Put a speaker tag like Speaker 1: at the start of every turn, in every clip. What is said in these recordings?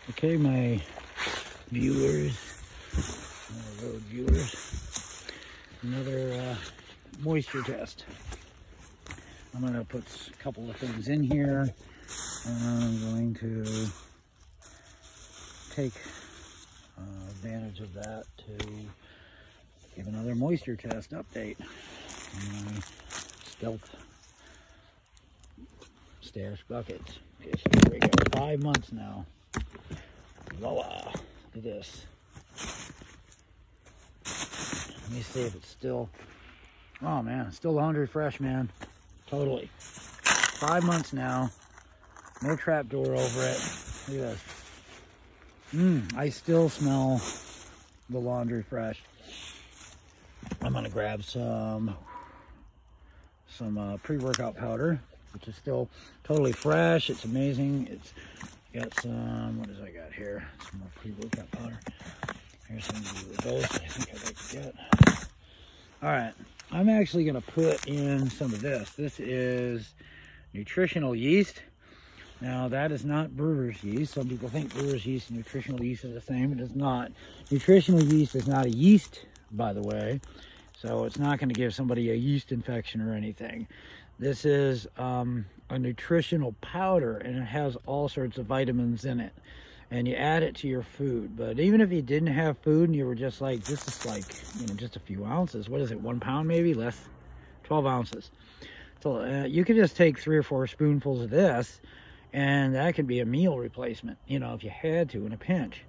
Speaker 1: Okay, my viewers, my road viewers, another moisture test. I'm going to put a couple of things in here. I'm going to take advantage of that to give another moisture test update. My Stealth stash buckets. Okay, so here we go. 5 months now. Voila! Look at this. Let me see if it's still. Oh man, it's still laundry fresh, man. Totally. 5 months now. No trap door over it. Look at this. I still smell the laundry fresh. I'm gonna grab some pre-workout powder, which is still totally fresh. It's amazing. It's got some, what does I got here? Some more pre-workout powder. Here's some of those I think I'd like to get. All right, I'm actually gonna put in some of this. This is nutritional yeast. Now that is not brewer's yeast. Some people think brewer's yeast and nutritional yeast are the same. It is not. Nutritional yeast is not a yeast, by the way. So it's not gonna give somebody a yeast infection or anything. This is a nutritional powder, and it has all sorts of vitamins in it. And you add it to your food. But even if you didn't have food and you were just like, this is like, you know, just a few ounces. What is it, 1 pound maybe? Less, 12 ounces. So you could just take 3 or 4 spoonfuls of this, and that could be a meal replacement, you know, if you had to in a pinch.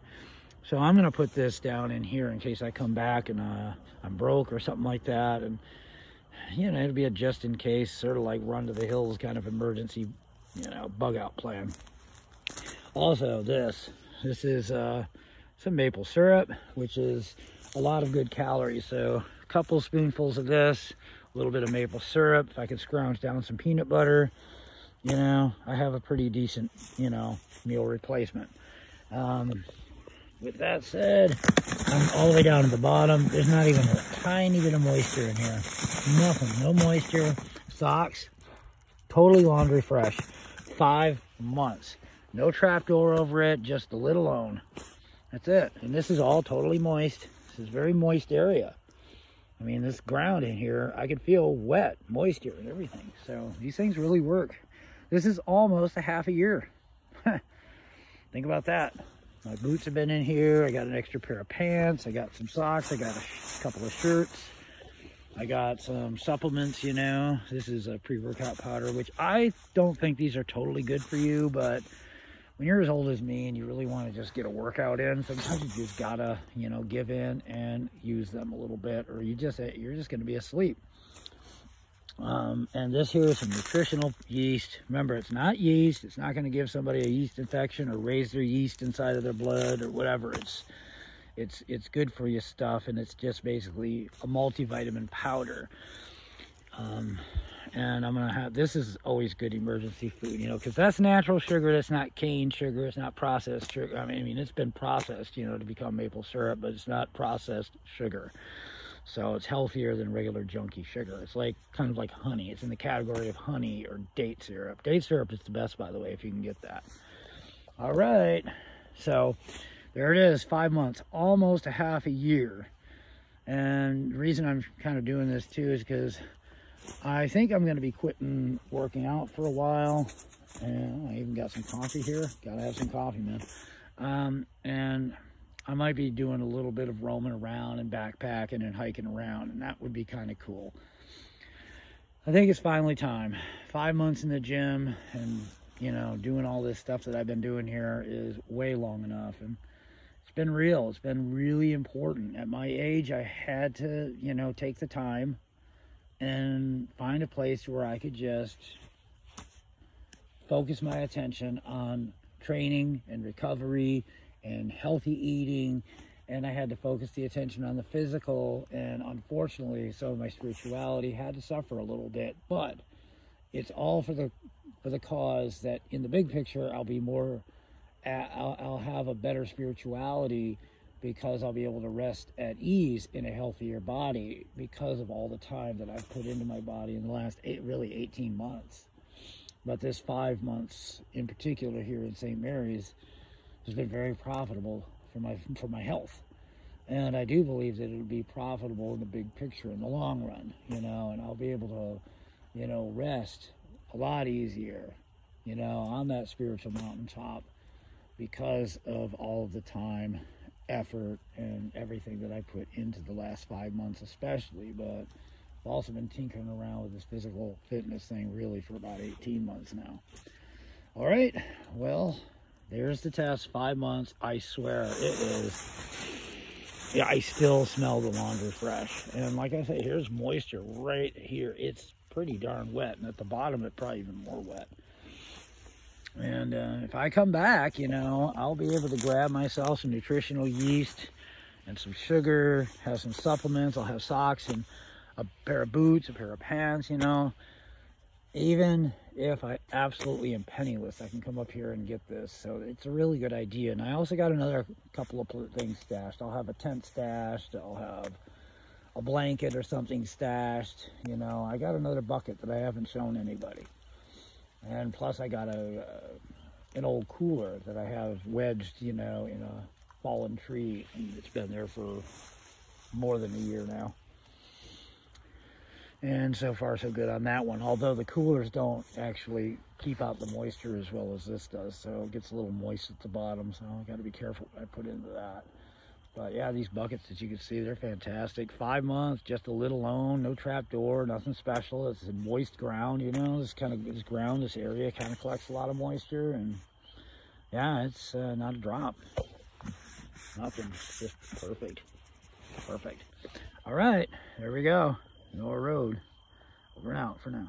Speaker 1: So I'm going to put this down in here in case I come back and I'm broke or something like that. And, you know, it'll be a just in case, sort of like run to the hills kind of emergency, you know, bug out plan. Also, this is some maple syrup, which is a lot of good calories. So a couple spoonfuls of this, a little bit of maple syrup. If I could scrounge down some peanut butter, you know, I have a pretty decent, you know, meal replacement. With that said, I'm all the way down to the bottom. There's not even a tiny bit of moisture in here. Nothing, no moisture. Socks, totally laundry fresh. 5 months. No trap door over it, just the lid alone. That's it. And this is all totally moist. This is a very moist area. I mean, this ground in here, I could feel wet, moisture and everything. So these things really work. This is almost a half a year. Think about that. My boots have been in here. I got an extra pair of pants. I got some socks. I got a couple of shirts. I got some supplements, you know. This is a pre-workout powder, which I don't think these are totally good for you, but when you're as old as me and you really want to just get a workout in, sometimes you just gotta, you know, give in and use them a little bit, or you're just going to be asleep. And this here is some nutritional yeast. Remember, it's not yeast. It's not going to give somebody a yeast infection or raise their yeast inside of their blood or whatever. It's good for you stuff, and it's just basically a multivitamin powder. And I'm gonna have, this is always good emergency food, you know, because that's natural sugar. That's not cane sugar. It's not processed sugar. I mean, it's been processed, you know, to become maple syrup, but it's not processed sugar. So it's healthier than regular junky sugar. It's like kind of like honey. It's in the category of honey or date syrup. Date syrup is the best, by the way, if you can get that. All right. So there it is, 5 months, almost a half a year. And the reason I'm kind of doing this too is because I think I'm going to be quitting working out for a while. And I even got some coffee here. Got to have some coffee, man. And I might be doing a little bit of roaming around and backpacking and hiking around, and that would be kind of cool. I think it's finally time. 5 months in the gym and, you know, doing all this stuff that I've been doing here is way long enough. And it's been real. It's been really important. At my age, I had to, you know, take the time and find a place where I could just focus my attention on training and recovery and healthy eating, and I had to focus the attention on the physical, and unfortunately some of my spirituality had to suffer a little bit, but it's all for the cause that in the big picture I'll be more, I'll have a better spirituality because I'll be able to rest at ease in a healthier body because of all the time that I've put into my body in the last really 18 months. But this 5 months in particular here in St. Mary's has been very profitable for my health. And I do believe that it'll be profitable in the big picture in the long run, you know, and I'll be able to, you know, rest a lot easier, you know, on that spiritual mountaintop because of all of the time, effort, and everything that I put into the last 5 months especially. But I've also been tinkering around with this physical fitness thing really for about 18 months now. All right, well, there's the test, 5 months. I swear it is. Yeah, I still smell the laundry fresh. And like I say, here's moisture right here. It's pretty darn wet. And at the bottom, it's probably even more wet. And if I come back, you know, I'll be able to grab myself some nutritional yeast and some sugar, have some supplements. I'll have socks and a pair of boots, a pair of pants, you know. Even if I absolutely am penniless, I can come up here and get this. So it's a really good idea. And I also got another couple of things stashed. I'll have a tent stashed. I'll have a blanket or something stashed. You know, I got another bucket that I haven't shown anybody. And plus I got an old cooler that I have wedged, you know, in a fallen tree. And it's been there for more than a year now. And so far, so good on that one. Although the coolers don't actually keep out the moisture as well as this does. So it gets a little moist at the bottom. So I've got to be careful what I put into that. But yeah, these buckets that you can see, they're fantastic. 5 months, just a lid alone, no trap door, nothing special. It's in moist ground, you know. This ground, this area kind of collects a lot of moisture. And yeah, it's not a drop. Nothing, just perfect. Perfect. All right, there we go. Noah Road. Over and out for now.